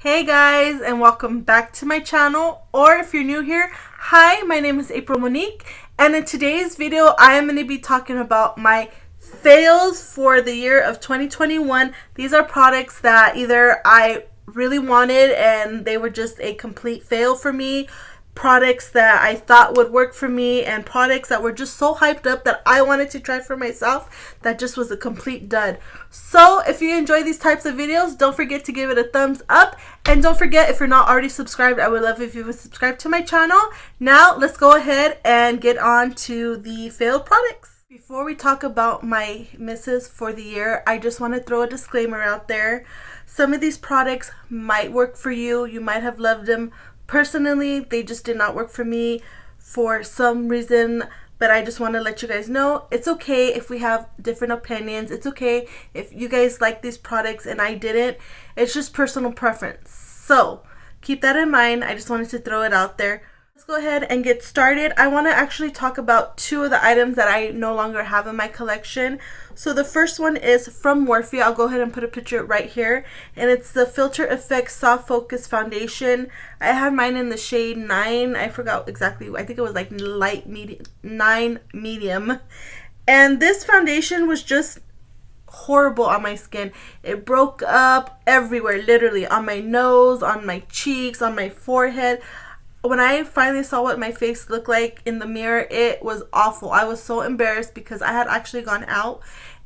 Hey guys, and welcome back to my channel, or if you're new here, hi, my name is April Monique, and in today's video I am going to be talking about my fails for the year of 2021. These are products that either I really wanted and they were just a complete fail for me, products that I thought would work for me, and products that were just so hyped up that I wanted to try for myself that just was a complete dud. So if you enjoy these types of videos, don't forget to give it a thumbs up, and don't forget, if you're not already subscribed, I would love if you would subscribe to my channel. Now let's go ahead and get on to the failed products. Before we talk about my misses for the year, I just want to throw a disclaimer out there. Some of these products might work for you. You might have loved them. Personally, they just did not work for me for some reason, but I just want to let you guys know it's okay if we have different opinions. It's okay if you guys like these products and I didn't. It's just personal preference. So keep that in mind. I just wanted to throw it out there. Let's go ahead and get started. I want to actually talk about two of the items that I no longer have in my collection. So the first one is from Morphe. I'll go ahead and put a picture right here. And it's the Filter Effects Soft Focus Foundation. I had mine in the shade 9. I forgot exactly. I think it was like light medium, 9 medium. And this foundation was just horrible on my skin. It broke up everywhere, literally. On my nose, on my cheeks, on my forehead. When I finally saw what my face looked like in the mirror, it was awful. I was so embarrassed because I had actually gone out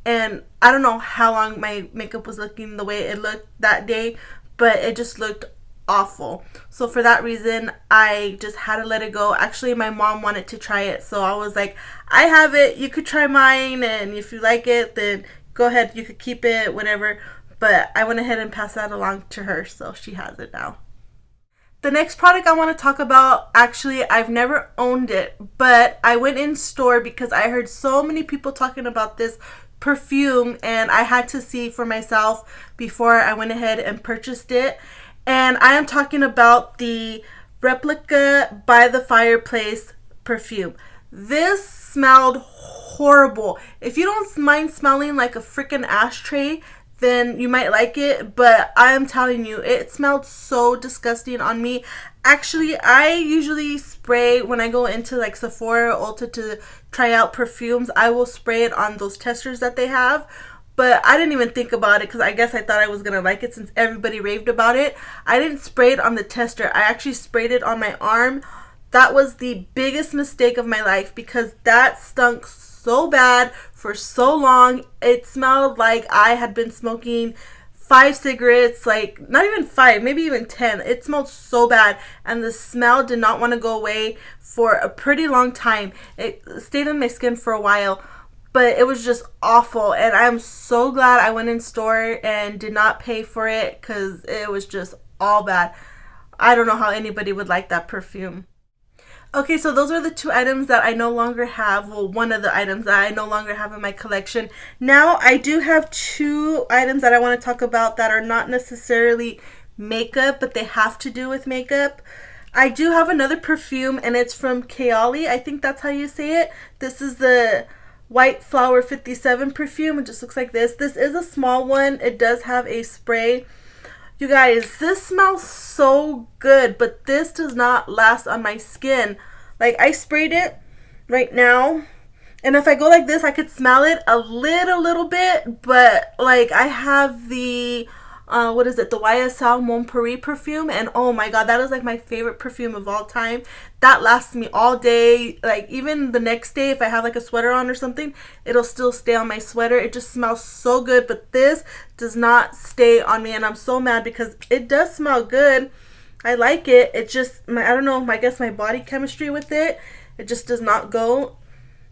and I don't know how long my makeup was looking the way it looked that day, but it just looked awful. So for that reason, I just had to let it go. Actually, my mom wanted to try it, so I was like, I have it, you could try mine, and if you like it, then go ahead, you could keep it, whatever. But I went ahead and passed that along to her, so she has it now. The next product I want to talk about, actually, I've never owned it, but I went in store because I heard so many people talking about this perfume, and I had to see for myself before I went ahead and purchased it. And I am talking about the Replica by the Fireplace perfume. This smelled horrible. If you don't mind smelling like a freaking ashtray, then you might like it, but I am telling you, it smelled so disgusting on me. Actually, I usually spray when I go into like Sephora or Ulta to try out perfumes. I will spray it on those testers that they have, but I didn't even think about it because I guess I thought I was gonna like it since everybody raved about it. I didn't spray it on the tester. I actually sprayed it on my arm. That was the biggest mistake of my life because that stunk so bad for so long. It smelled like I had been smoking 5 cigarettes, like not even 5, maybe even 10. It smelled so bad, and the smell did not want to go away for a pretty long time. It stayed on my skin for a while, but it was just awful, and I'm so glad I went in store and did not pay for it because it was just all bad. I don't know how anybody would like that perfume. Okay, so those are the two items that I no longer have. Well, one of the items that I no longer have in my collection. Now, I do have two items that I want to talk about that are not necessarily makeup, but they have to do with makeup. I do have another perfume, and it's from Kayali. I think that's how you say it. This is the White Flower 57 perfume. It just looks like this. This is a small one. It does have a spray. You guys, this smells so good, but this does not last on my skin. Like, I sprayed it right now, and if I go like this, I could smell it a little bit, but like I have the what is it, the YSL Mon Paris perfume, and oh my god, that is like my favorite perfume of all time. That lasts me all day. Like, even the next day, if I have like a sweater on or something, it'll still stay on my sweater. It just smells so good, but this does not stay on me, and I'm so mad because it does smell good. I like it. It just, I don't know, I guess my body chemistry with it, it just does not go.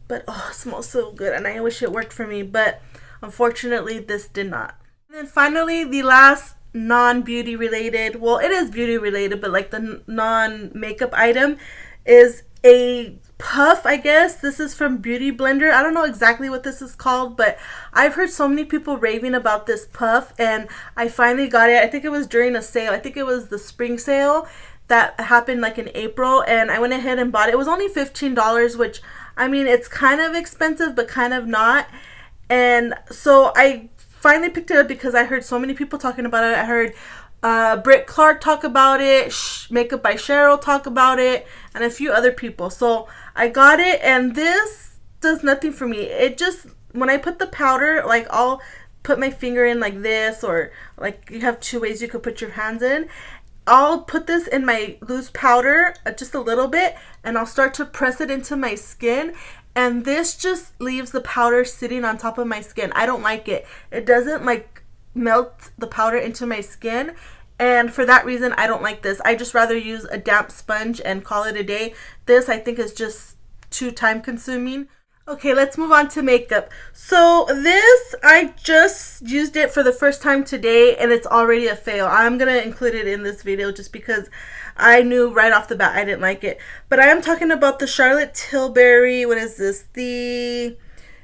But oh, it smells so good, and I wish it worked for me, but unfortunately this did not. And then finally, the last non-beauty related, well, it is beauty related, but like the non-makeup item is a puff, I guess. This is from Beauty Blender. I don't know exactly what this is called, but I've heard so many people raving about this puff, and I finally got it. I think it was during a sale. I think it was the spring sale that happened like in April, and I went ahead and bought it. It was only $15, which, I mean, it's kind of expensive, but kind of not. And so I finally picked it up because I heard so many people talking about it. I heard Britt Clark talk about it, Makeup by Cheryl talk about it, and a few other people. So I got it, and this does nothing for me. It just, when I put the powder, like I'll put my finger in like this, or like you have two ways you could put your hands in. I'll put this in my loose powder, just a little bit, and I'll start to press it into my skin. And this just leaves the powder sitting on top of my skin. I don't like it. It doesn't like melt the powder into my skin. And for that reason, I don't like this. I just rather use a damp sponge and call it a day. This, I think, is just too time consuming. Okay, let's move on to makeup. So this, I just used it for the first time today, and it's already a fail. I'm going to include it in this video just because I knew right off the bat I didn't like it. But I am talking about the Charlotte Tilbury, what is this?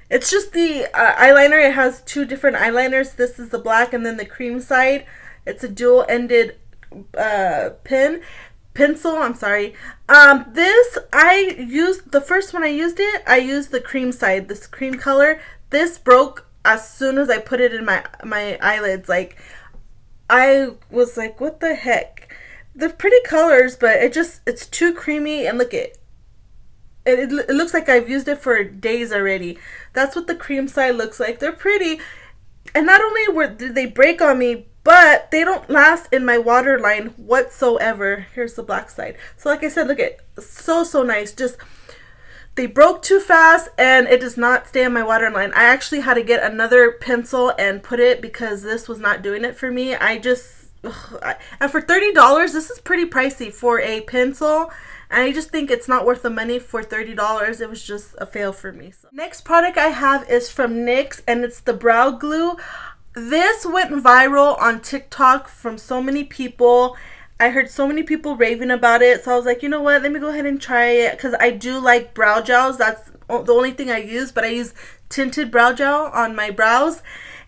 It's just the eyeliner. It has two different eyeliners. This is the black and then the cream side. It's a dual-ended pencil. I'm sorry. This, I used, the first one I used it, I used the cream side, this cream color. This broke as soon as I put it in my eyelids. Like, I was like, what the heck? They're pretty colors, but it's too creamy, and look it looks like I've used it for days already. That's what the cream side looks like. They're pretty, and not only did they break on me, but they don't last in my waterline whatsoever. Here's the black side. So like I said, look at, so nice. Just, they broke too fast, and it does not stay on my waterline. I actually had to get another pencil and put it because this was not doing it for me. And for $30, this is pretty pricey for a pencil. And I just think it's not worth the money for $30. It was just a fail for me. So, next product I have is from NYX, and it's the brow glue. This went viral on TikTok from so many people. I heard so many people raving about it. So I was like, you know what? Let me go ahead and try it. Because I do like brow gels. That's the only thing I use. But I use tinted brow gel on my brows.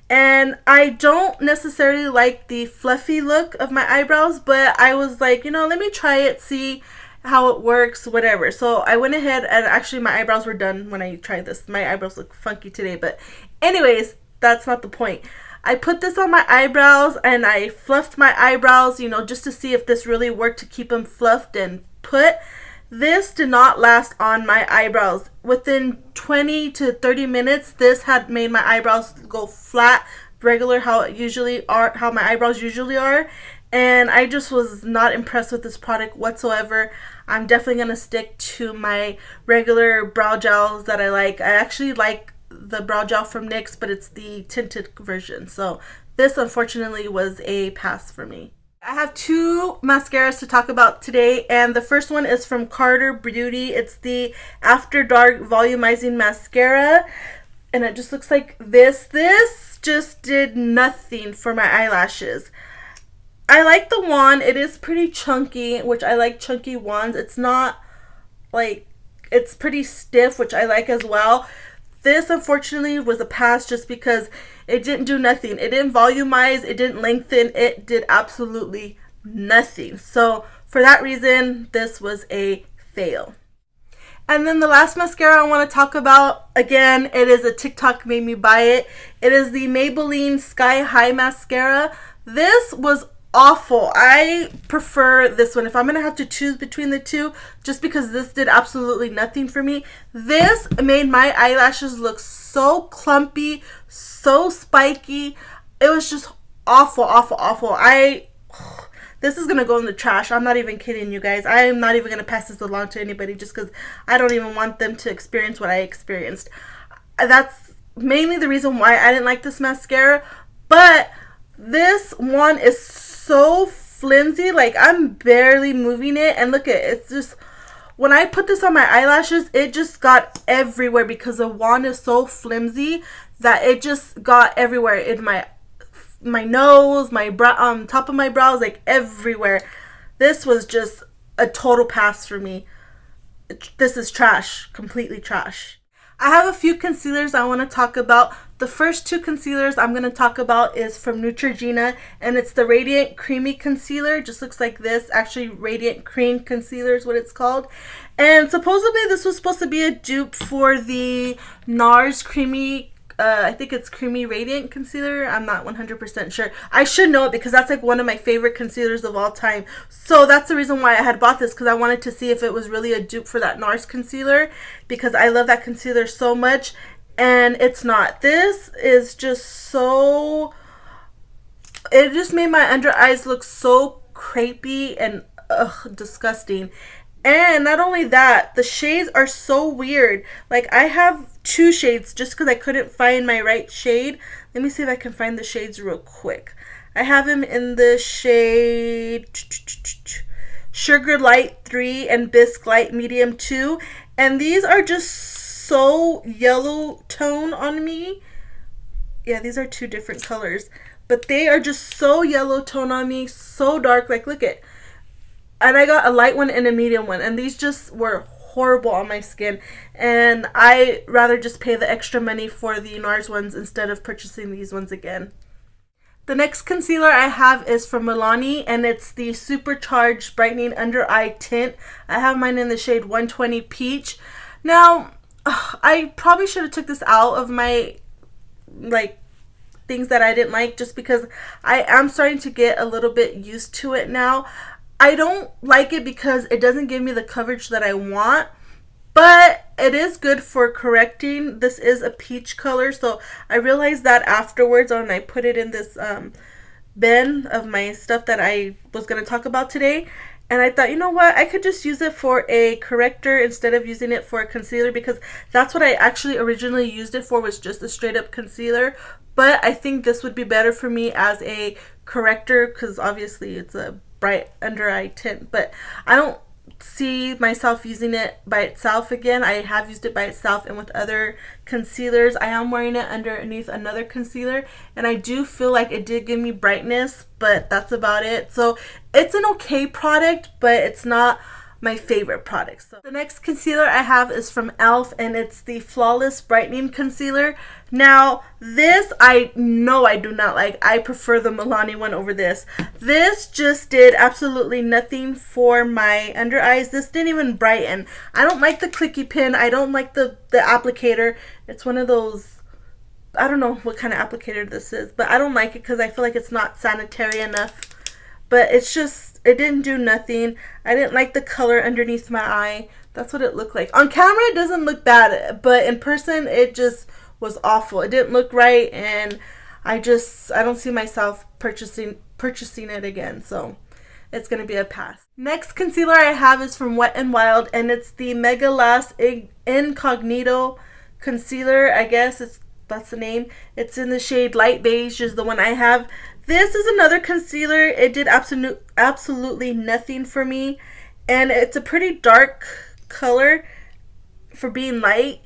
And I don't necessarily like the fluffy look of my eyebrows. But I was like, you know, let me try it. See how it works, whatever. So I went ahead, and actually my eyebrows were done when I tried this. My eyebrows look funky today. But anyways, that's not the point. I put this on my eyebrows, and I fluffed my eyebrows, you know, just to see if this really worked to keep them fluffed and put. This did not last on my eyebrows. Within 20 to 30 minutes, this had made my eyebrows go flat, regular how my eyebrows usually are. And I just was not impressed with this product whatsoever. I'm definitely going to stick to my regular brow gels that I like. I actually like the brow gel from NYX, but it's the tinted version. So this unfortunately was a pass for me. I have two mascaras to talk about today, and the first one is from Carter Beauty. It's the After Dark Volumizing Mascara, and it just looks like this. This just did nothing for my eyelashes. I like the wand. It is pretty chunky, which I like chunky wands. It's not like, it's pretty stiff, which I like as well. This, unfortunately, was a pass just because it didn't do nothing. It didn't volumize. It didn't lengthen. It did absolutely nothing. So, for that reason, this was a fail. And then the last mascara I want to talk about, again, it is a TikTok made me buy it. It is the Maybelline Sky High Mascara. This was awful. I prefer this one if I'm gonna have to choose between the two, just because this did absolutely nothing for me. This made my eyelashes look so clumpy, so spiky. It was just awful. This is gonna go in the trash. I'm not even kidding you guys. I am not even gonna pass this along to anybody just because I don't even want them to experience what I experienced. That's mainly the reason why I didn't like this mascara. But this one is so flimsy, like I'm barely moving it, and look at it, it's just, when I put this on my eyelashes, it just got everywhere because the wand is so flimsy that it just got everywhere in my nose, my brow, top of my brows, like everywhere. This was just a total pass for me. This is trash, completely trash. I have a few concealers I want to talk about. The first two concealers I'm going to talk about is from Neutrogena, and it's the Radiant Creamy Concealer. Just looks like this. Actually, Radiant Cream Concealer is what it's called. And supposedly this was supposed to be a dupe for the Nars Creamy I think it's Creamy Radiant Concealer. I'm not 100% sure. I should know it because that's like one of my favorite concealers of all time. So that's the reason why I had bought this, because I wanted to see if it was really a dupe for that Nars concealer, because I love that concealer so much, and it's not. This is just so, it just made my under eyes look so crepey and disgusting. And not only that, the shades are so weird. Like, I have 2 shades just because I couldn't find my right shade. Let me see if I can find the shades real quick. I have them in the shade Sugar Light 3 and Bisque Light Medium 2. And these are just so yellow tone on me. Yeah, these are 2 different colors. But they are just so yellow tone on me, so dark. Like, look at. And I got a light one and a medium one, and these just were horrible on my skin, and I rather just pay the extra money for the Nars ones instead of purchasing these ones again. The next concealer I have is from Maybelline, and it's the Supercharged Brightening Under Eye Tint. I have mine in the shade 120 Peach. Now, I probably should have took this out of my, like, things that I didn't like, just because I am starting to get a little bit used to it now. I don't like it because it doesn't give me the coverage that I want, but it is good for correcting. This is a peach color, so I realized that afterwards when I put it in this bin of my stuff that I was going to talk about today. And I thought, you know what, I could just use it for a corrector instead of using it for a concealer, because that's what I actually originally used it for, was just a straight up concealer. But I think this would be better for me as a corrector, because obviously it's a bright under eye tint, but I don't see myself using it by itself again. I have used it by itself and with other concealers. I am wearing it underneath another concealer, and I do feel like it did give me brightness, but that's about it. So it's an okay product, but it's not my favorite product. So the next concealer I have is from e.l.f. and it's the Flawless Brightening Concealer. Now this I know I do not like. I prefer the Maybelline one over this. This just did absolutely nothing for my under eyes. This didn't even brighten. I don't like the clicky pin. I don't like the applicator. It's one of those, I don't know what kind of applicator this is, but I don't like it because I feel like it's not sanitary enough. But it's just, it didn't do nothing. I didn't like the color underneath my eye. That's what it looked like. On camera, it doesn't look bad, but in person, it just was awful. It didn't look right, and I don't see myself purchasing it again. So it's going to be a pass. Next concealer I have is from Wet n Wild, and it's the Mcgrath Incognito Concealer. I guess that's the name. It's in the shade Light Beige, is the one I have. This is another concealer. It did absolutely nothing for me, and it's a pretty dark color for being light,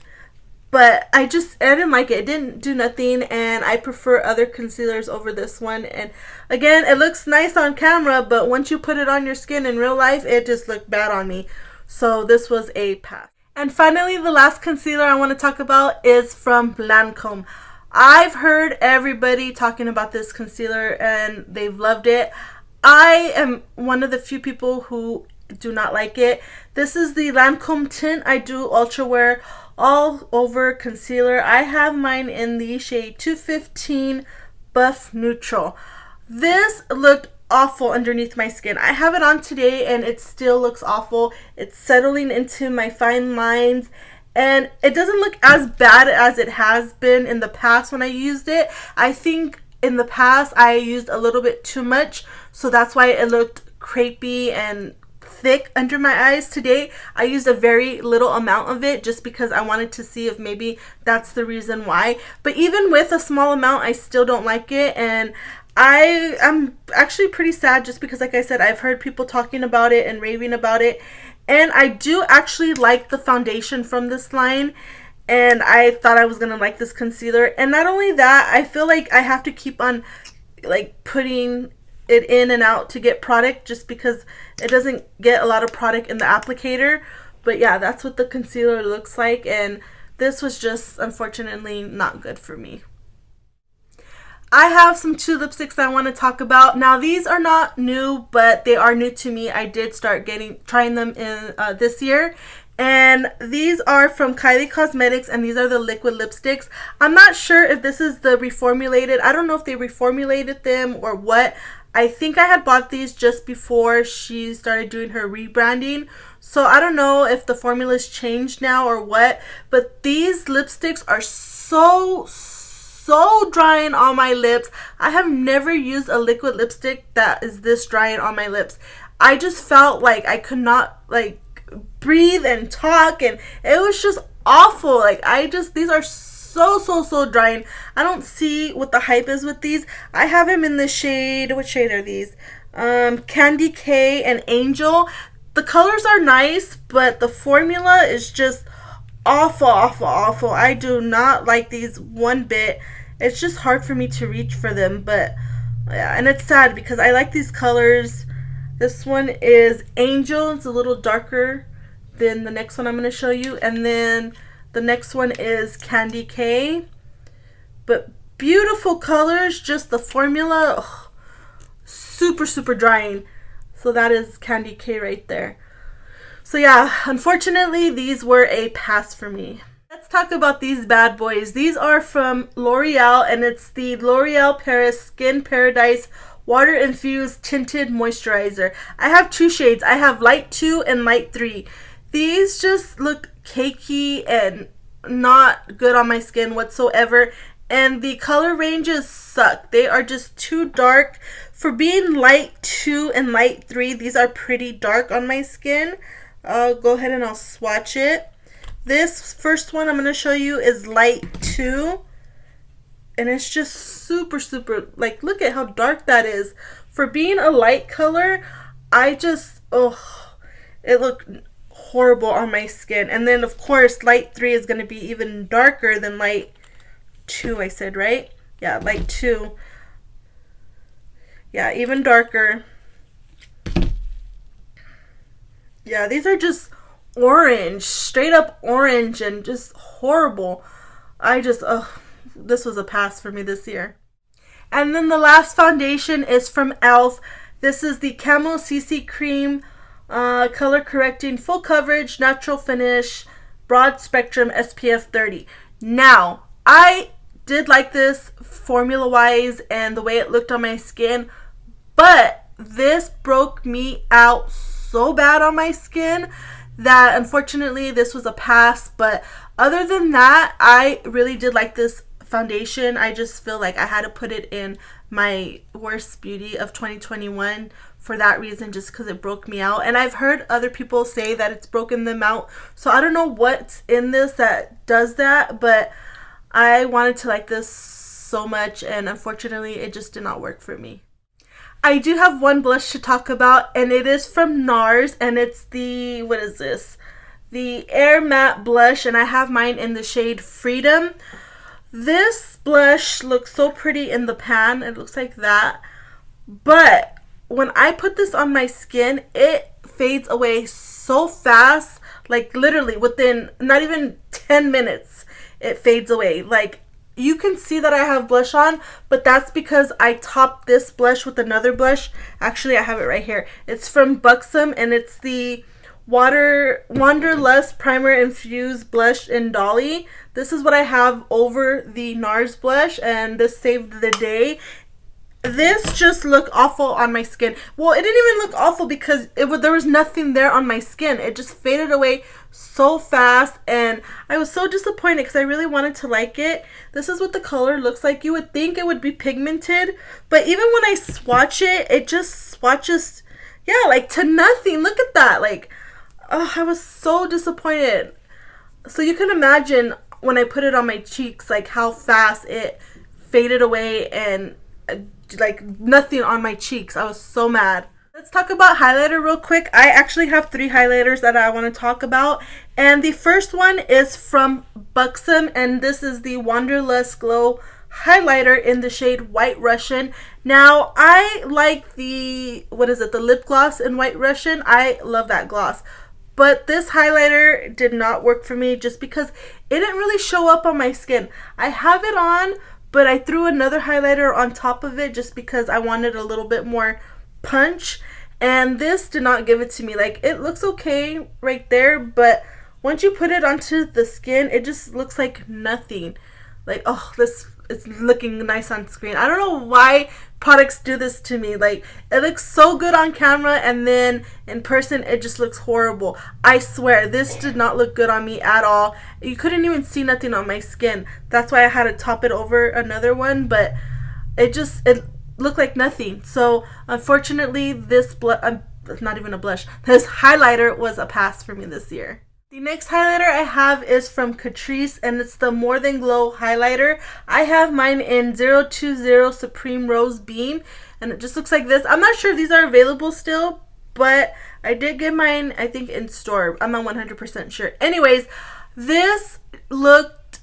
but I didn't like it. It didn't do nothing, and I prefer other concealers over this one. And again, it looks nice on camera, but once you put it on your skin in real life, it just looked bad on me. So this was a pass. And finally, the last concealer I want to talk about is from Lancome. I've heard everybody talking about this concealer and they've loved it. I am one of the few people who do not like it. This is the Lancome Tint I Do Ultra Wear All Over Concealer. I have mine in the shade 215 Buff Neutral. This looked awful underneath my skin. I have it on today and it still looks awful. It's settling into my fine lines, and it doesn't look as bad as it has been in the past when I used it. I think in the past I used a little bit too much, so that's why it looked crepey and thick under my eyes. Today I used a very little amount of it just because I wanted to see if maybe that's the reason why. But even with a small amount, I still don't like it, and I'm actually pretty sad just because, like I said, I've heard people talking about it and raving about it. And I do actually like the foundation from this line, and I thought I was going to like this concealer. And not only that, I feel like I have to keep on like putting it in and out to get product just because it doesn't get a lot of product in the applicator. But yeah, that's what the concealer looks like, and this was just unfortunately not good for me. I have some 2 lipsticks I want to talk about. Now these are not new, but they are new to me. I did start trying them in this year, And these are from Kylie Cosmetics, and these are the liquid lipsticks. I'm not sure if this is the reformulated. I don't know if they reformulated them or what. I think I had bought these just before she started doing her rebranding. So I don't know if the formula's changed now or what. But these lipsticks are so drying on my lips. I have never used a liquid lipstick that is this drying on my lips. I just felt like I could not like breathe and talk, and it was just awful. Like these are so drying. I don't see what the hype is with these. I have them in the shade, what shade are these? Candy K and Angel. The colors are nice, but the formula is just awful. I do not like these one bit. It's just hard for me to reach for them, but yeah, and it's sad because I like these colors. This one is Angel. It's a little darker than the next one I'm going to show you. And then the next one is Candy K. But beautiful colors. Just the formula, super drying. So that is Candy K right there. So yeah, unfortunately, these were a pass for me. Let's talk about these bad boys. These are from L'Oreal, and it's the L'Oreal Paris Skin Paradise Water Infused Tinted Moisturizer. I have two shades. I have Light 2 and Light 3. These just look cakey and not good on my skin whatsoever. And the color ranges suck. They are just too dark. For being Light 2 and Light 3, these are pretty dark on my skin. I'll go ahead and I'll swatch it. This first one I'm going to show you is Light 2. And it's just super, like, look at how dark that is. For being a light color, it looked horrible on my skin. And then, of course, Light 3 is going to be even darker than Light 2, I said, right? Yeah, Light 2. Yeah, even darker. Yeah, these are just orange, straight up orange, and just horrible. This was a pass for me this year. And then the last foundation is from e.l.f. This is the Camo Cc Cream, color correcting, full coverage, natural finish, broad spectrum, SPF 30. Now, I did like this formula wise and the way it looked on my skin, but this broke me out so bad on my skin that unfortunately this was a pass. But other than that, I really did like this foundation. I just feel like I had to put it in my worst beauty of 2021 for that reason, just because it broke me out. And I've heard other people say that it's broken them out, so I don't know what's in this that does that, but I wanted to like this so much, and unfortunately it just did not work for me. I do have one blush to talk about, and it is from Nars, and it's the, what is this? The Air Matte Blush, and I have mine in the shade Freedom. This blush looks so pretty in the pan. It looks like that. But when I put this on my skin, it fades away so fast. Like literally within not even 10 minutes, it fades away. Like you can see that I have blush on, but that's because I topped this blush with another blush. Actually, I have it right here. It's from Buxom, and it's the Wanderlust Primer Infused Blush in Dolly. This is what I have over the Nars blush, and this saved the day. This just looked awful on my skin. Well, it didn't even look awful because there was nothing there on my skin. It just faded away so fast, and I was so disappointed because I really wanted to like it. This is what the color looks like. You would think it would be pigmented, but even when I swatch it, it just swatches, yeah, like to nothing. Look at that. Like, oh, I was so disappointed. So you can imagine when I put it on my cheeks, like how fast it faded away and like nothing on my cheeks. I was so mad. Let's talk about highlighter real quick. I actually have 3 highlighters that I want to talk about. And the first one is from Buxom, and this is the Wanderlust Glow highlighter in the shade White Russian. Now, I like the, the lip gloss in White Russian. I love that gloss. But this highlighter did not work for me just because it didn't really show up on my skin. I have it on, but I threw another highlighter on top of it just because I wanted a little bit more punch, and this did not give it to me. Like, it looks okay right there, but once you put it onto the skin, it just looks like nothing. Like, oh, this it's looking nice on screen. I don't know why products do this to me. Like, it looks so good on camera, and then in person it just looks horrible. I swear, this did not look good on me at all. You couldn't even see nothing on my skin. That's why I had to top it over another one, but it looked like nothing. So unfortunately, this not even a blush, this highlighter was a pass for me this year. The next highlighter I have is from Catrice, and it's the More Than Glow highlighter. I have mine in 020 Supreme Rose Bean, and it just looks like this. I'm not sure if these are available still, but I did get mine, I think, in store. I'm not 100% sure. Anyways, this looked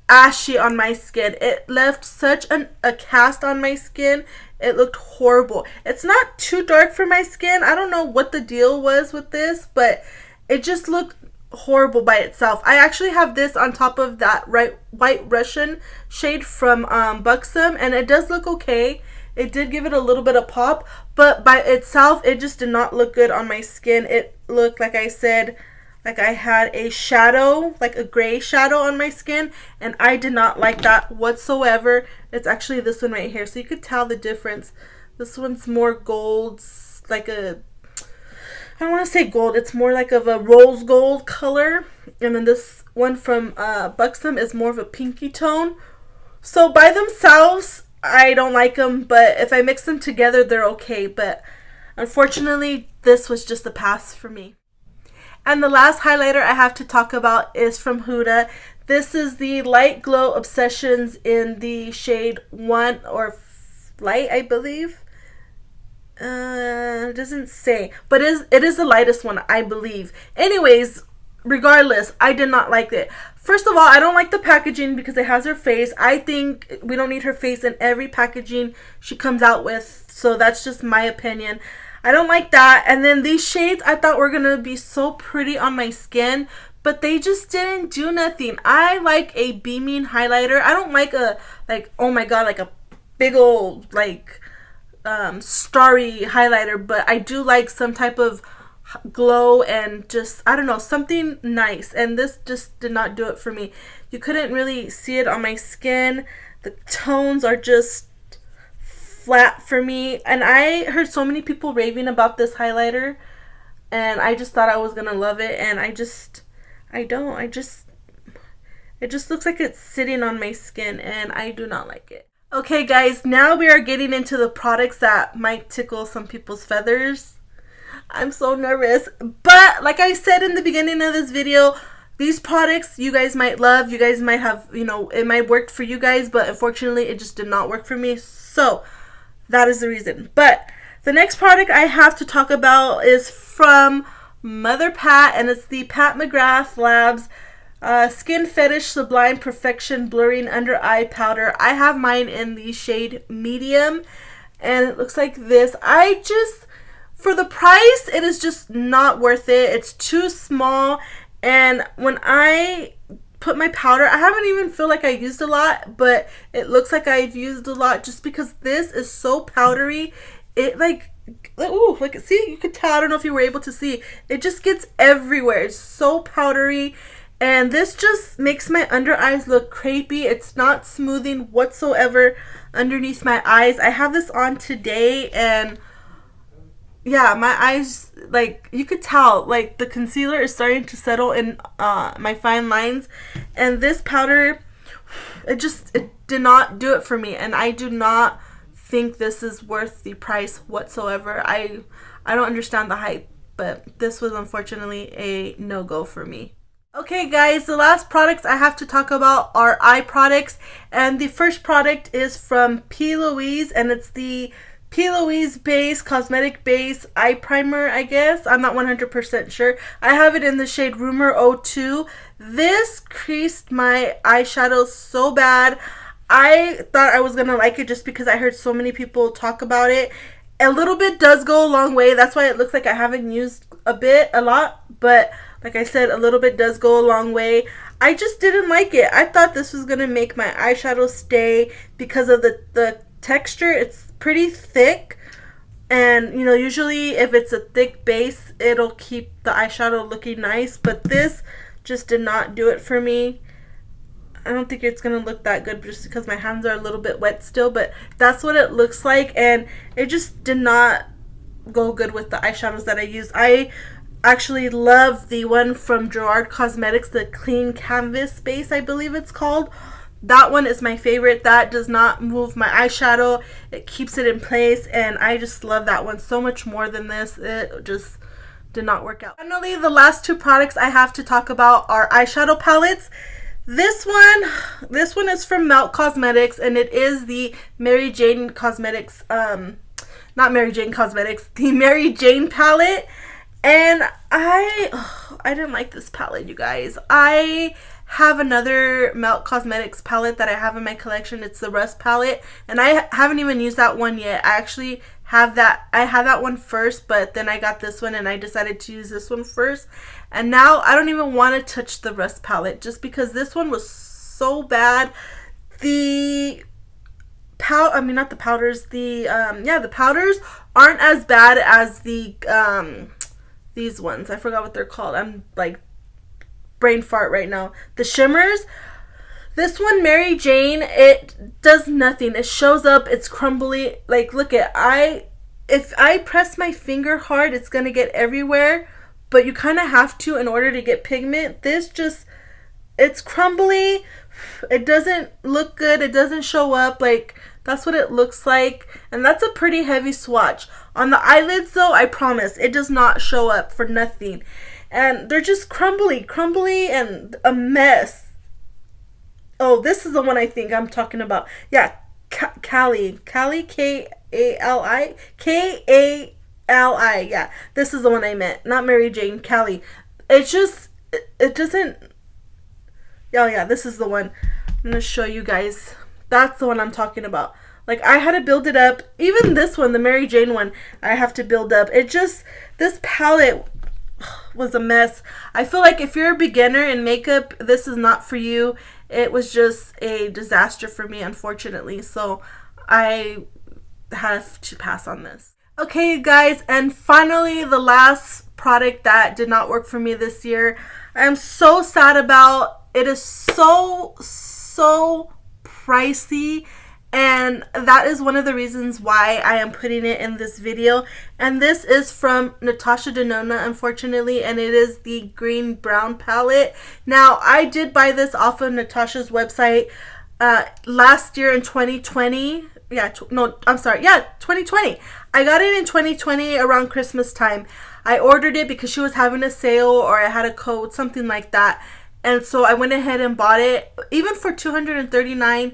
ashy on my skin. It left such a cast on my skin. It looked horrible. It's not too dark for my skin. I don't know what the deal was with this, but it just looked horrible by itself. I actually have this on top of that White Russian shade from Buxom, and it does look okay. It did give it a little bit of pop, but by itself it just did not look good on my skin. It looked, like I said, like I had a shadow, like a gray shadow on my skin, and I did not like that whatsoever. It's actually this one right here, so you could tell the difference. This one's more gold, like a, I don't want to say gold, it's more like of a rose gold color. And then this one from Buxom is more of a pinky tone. So by themselves, I don't like them, but if I mix them together, they're okay. But unfortunately, this was just a pass for me. And the last highlighter I have to talk about is from Huda. This is the Light Glow Obsessions in the shade 1 or Light, I believe. It doesn't say, but it is the lightest one, I believe. Anyways, regardless, I did not like it. First of all, I don't like the packaging because it has her face. I think we don't need her face in every packaging she comes out with, so that's just my opinion. I don't like that. And then these shades I thought were gonna be so pretty on my skin, but they just didn't do nothing. I like a beaming highlighter. I don't like a, like, oh my god, like a big old, like, starry highlighter, but I do like some type of glow and just, I don't know, something nice. And this just did not do it for me. You couldn't really see it on my skin. The tones are just flat for me, and I heard so many people raving about this highlighter, and I just thought I was gonna love it, and it just looks like it's sitting on my skin, and I do not like it. Okay guys, now we are getting into the products that might tickle some people's feathers. I'm so nervous, but like I said in the beginning of this video, these products you guys might love, you guys might have, you know, it might work for you guys, but unfortunately it just did not work for me, so that is the reason. But the next product I have to talk about is from Mother Pat, and it's the Pat Mcgrath Labs Skin Fetish Sublime Perfection Blurring Under Eye Powder. I have mine in the shade medium, and it looks like this. For the price, it is just not worth it. It's too small, and when I put my powder, I haven't even feel like I used a lot, but it looks like I've used a lot just because this is so powdery. It like, ooh, like, see, you could tell, I don't know if you were able to see, it just gets everywhere. It's so powdery. And this just makes my under eyes look crepey. It's not smoothing whatsoever underneath my eyes. I have this on today, and yeah, my eyes, like, you could tell, like, the concealer is starting to settle in my fine lines. And this powder, it did not do it for me. And I do not think this is worth the price whatsoever. I don't understand the hype, but this was unfortunately a no-go for me. Okay guys, the last products I have to talk about are eye products, and the first product is from Louise, and it's the Louise base, cosmetic base eye primer, I guess. I'm not 100% sure. I have it in the shade Rumor 02. This creased my eyeshadow so bad. I thought I was gonna like it just because I heard so many people talk about it. A little bit does go a long way. That's why it looks like I haven't used a lot, but like I said, a little bit does go a long way. I just didn't like it. I thought this was going to make my eyeshadow stay because of the texture. It's pretty thick, and you know, usually if it's a thick base, it'll keep the eyeshadow looking nice, but this just did not do it for me. I don't think it's going to look that good just because my hands are a little bit wet still, but that's what it looks like, and it just did not go good with the eyeshadows that I use. I actually love the one from Gerard Cosmetics, the Clean Canvas Base, I believe it's called. That one is my favorite. That does not move my eyeshadow. It keeps it in place, and I just love that one so much more than this. It just did not work out. Finally, the last two products I have to talk about are eyeshadow palettes. This one is from Melt Cosmetics, and it is the Mary Jane Cosmetics, not Mary Jane Cosmetics, the Mary Jane palette. And I didn't like this palette, you guys. I have another Melt Cosmetics palette that I have in my collection. It's the Rust palette, and I haven't even used that one yet. I actually have that. I had that one first, but then I got this one and I decided to use this one first. And now I don't even want to touch the Rust palette just because this one was so bad. The not the powders. The powders aren't as bad as the these ones. I forgot what they're called. I'm like brain fart right now. The shimmers. This one, Mary Jane, it does nothing. It shows up, it's crumbly. Like, look at, if I press my finger hard, it's gonna get everywhere, but you kind of have to in order to get pigment. This just, it's crumbly. It doesn't look good. It doesn't show up. Like, that's what it looks like, and that's a pretty heavy swatch. On the eyelids, though, I promise, it does not show up for nothing. And they're just crumbly and a mess. Oh, this is the one I think I'm talking about. Yeah, Cali, K-A-L-I. K-A-L-I, yeah. This is the one I meant. Not Mary Jane, Cali. It's just, it doesn't, oh yeah, this is the one. I'm going to show you guys. That's the one I'm talking about. Like, I had to build it up. Even this one, the Mary Jane one, I have to build up. It just, this palette was a mess. I feel like if you're a beginner in makeup, this is not for you. It was just a disaster for me, unfortunately. So I have to pass on this. Okay, you guys, and finally the last product that did not work for me this year. I'm so sad about. It is so pricey. And that is one of the reasons why I am putting it in this video. And this is from Natasha Denona, unfortunately, and it is the Green Brown palette. Now, I did buy this off of Natasha's website last year in 2020. 2020. I got it in 2020 around Christmas time. I ordered it because she was having a sale or I had a code, something like that. And so I went ahead and bought it, even for $239.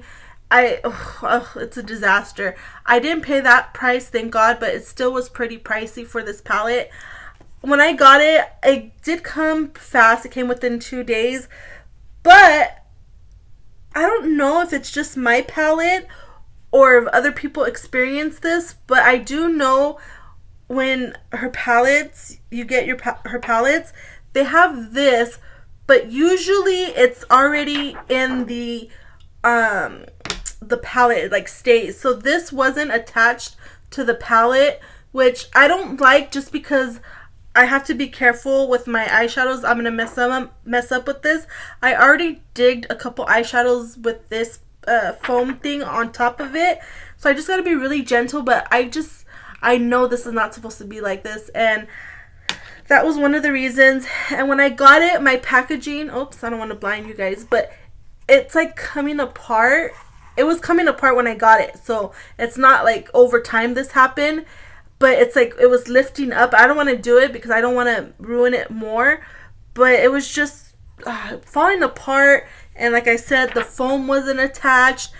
It's a disaster. I didn't pay that price, thank God, but it still was pretty pricey for this palette. When I got it, it did come fast. It came within 2 days, but I don't know if it's just my palette or if other people experience this, but I do know when her palettes, you get her palettes, they have this, but usually it's already in the palette, it like stays. So this wasn't attached to the palette, which I don't like just because I have to be careful with my eyeshadows. I'm gonna mess up with this. I already digged a couple eyeshadows with this foam thing on top of it, so I just gotta be really gentle, but I know this is not supposed to be like this, and that was one of the reasons. And when I got it, my packaging, oops, I don't want to blind you guys, but it's like coming apart. It was coming apart when I got it, so it's not like over time this happened, but it's like it was lifting up. I don't want to do it because I don't want to ruin it more, but it was just falling apart. And like I said, the foam wasn't attached,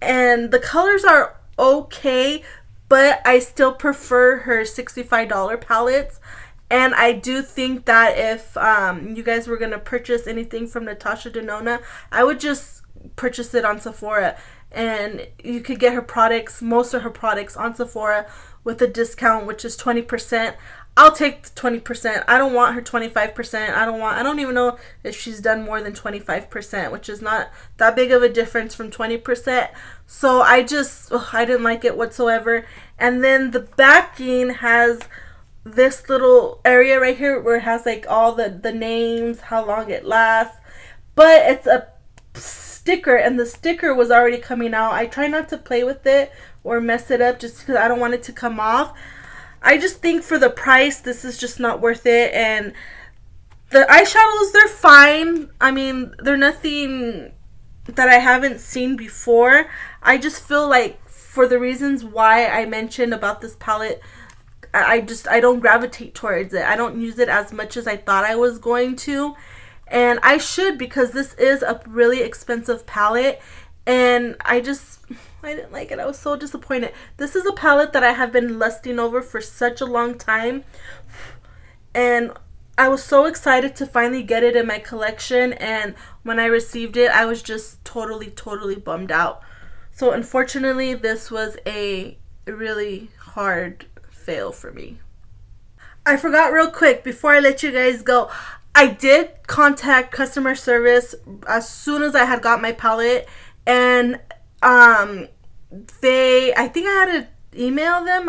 and the colors are okay, but I still prefer her $65 palettes. And I do think that if you guys were going to purchase anything from Natasha Denona, I would just purchase it on Sephora. And you could get her products, most of her products, on Sephora with a discount, which is 20%. I'll take the 20%. I don't want her 25%. I don't even know if she's done more than 25%, which is not that big of a difference from 20%. So I didn't like it whatsoever. And then the backing has this little area right here where it has like all the names, how long it lasts. But it's a sticker, and the sticker was already coming out. I try not to play with it or mess it up just because I don't want it to come off. I just think for the price, this is just not worth it. And the eyeshadows, they're fine. I mean, they're nothing that I haven't seen before. I just feel like for the reasons why I mentioned about this palette, I don't gravitate towards it. I don't use it as much as I thought I was going to. And I should, because this is a really expensive palette. And I didn't like it. I was so disappointed. This is a palette that I have been lusting over for such a long time. And I was so excited to finally get it in my collection. And when I received it, I was just totally bummed out. So unfortunately, this was a really hard fail for me. I forgot real quick before I let you guys go. I did contact customer service as soon as I had got my palette. And I think I had to email them.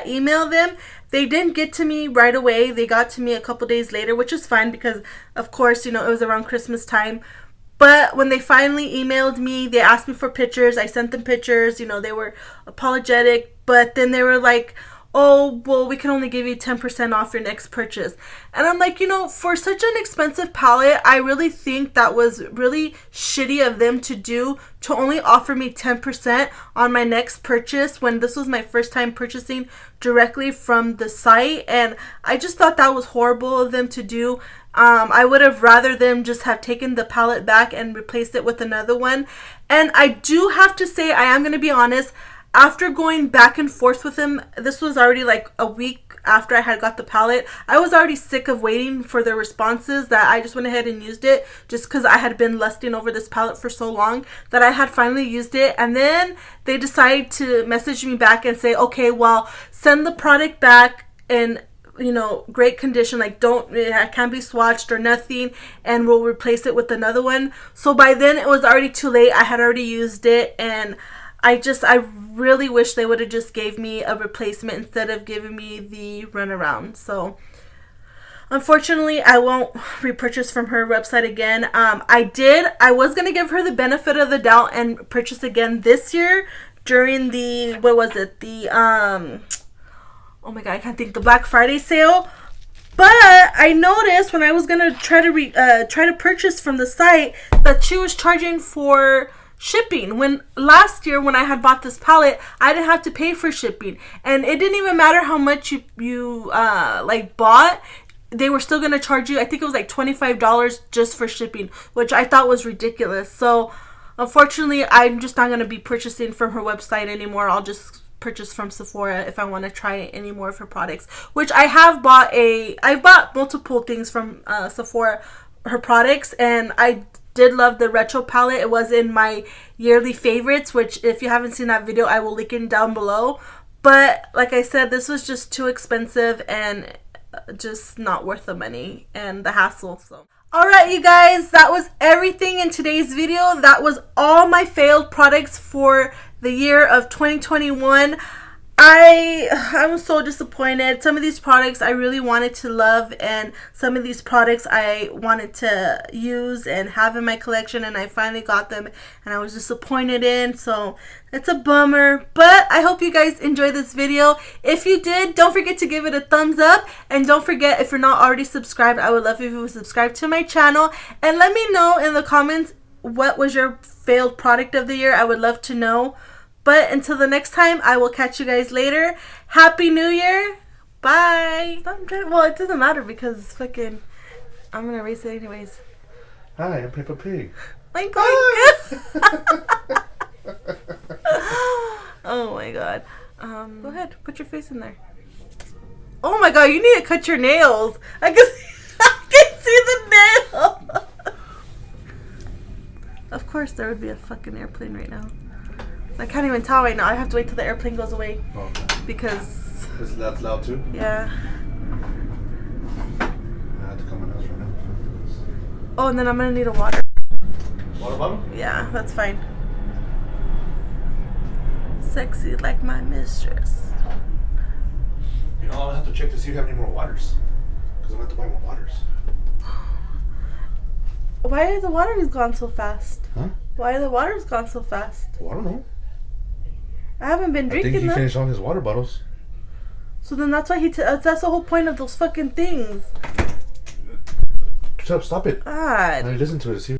Email them. They didn't get to me right away. They got to me a couple days later, which is fine because, of course, it was around Christmas time. But when they finally emailed me, they asked me for pictures. I sent them pictures. They were apologetic. But then they were like, oh, well, we can only give you 10% off your next purchase. And I'm like, for such an expensive palette, I really think that was really shitty of them to do, to only offer me 10% on my next purchase when this was my first time purchasing directly from the site. And I just thought that was horrible of them to do. I would have rather them just have taken the palette back and replaced it with another one. And I do have to say, I am going to be honest, after going back and forth with him, this was already like a week after I had got the palette. I was already sick of waiting for their responses, that I just went ahead and used it just because I had been lusting over this palette for so long that I had finally used it. And then they decided to message me back and say, okay, well, send the product back in great condition, like it can't be swatched or nothing, and we'll replace it with another one. So by then it was already too late. I had already used it, and I really wish they would have just gave me a replacement instead of giving me the runaround. So unfortunately, I won't repurchase from her website again. I was going to give her the benefit of the doubt and purchase again this year during the, oh my god, I can't think, the Black Friday sale. But I noticed when I was going to try to purchase from the site that she was charging for shipping, when last year when I had bought this palette, I didn't have to pay for shipping, and it didn't even matter how much you bought, they were still going to charge you. I think it was like $25 just for shipping, which I thought was ridiculous. So unfortunately, I'm just not going to be purchasing from her website anymore. I'll just purchase from Sephora if I want to try any more of her products, which I've bought multiple things from Sephora, her products, and I did love the retro palette. It was in my yearly favorites, which if you haven't seen that video, I will link it down below. But like I said, this was just too expensive and just not worth the money and the hassle. So alright, you guys, that was everything in today's video. That was all my failed products for the year of 2021. I was so disappointed. Some of these products I really wanted to love, and some of these products I wanted to use and have in my collection, and I finally got them and I was disappointed in. So it's a bummer, but I hope you guys enjoyed this video. If you did, don't forget to give it a thumbs up, and don't forget, if you're not already subscribed, I would love if you would subscribe to my channel, and let me know in the comments what was your failed product of the year. I would love to know. But until the next time, I will catch you guys later. Happy New Year. Bye. Well, it doesn't matter because fucking I'm going to erase it anyways. Hi, I'm Peppa Pig. My God. Oh my God. Go ahead. Put your face in there. Oh my God. You need to cut your nails. I can see the nail. Of course, there would be a fucking airplane right now. I can't even tell right now. I have to wait till the airplane goes away. Okay. Because... That's loud too? Yeah. I had to come in house right now. Oh, and then I'm going to need a water. Water bottle? Yeah, that's fine. Sexy like my mistress. You know, I'll have to check to see if you have any more waters. Because I'm going to have to buy more waters. Why are the waters gone so fast? Huh? Why are the waters gone so fast? Well, I don't know. I haven't been I drinking think he them. finished all his water bottles. So then that's why that's the whole point of those fucking things. Stop it. God. Now listen to it. See.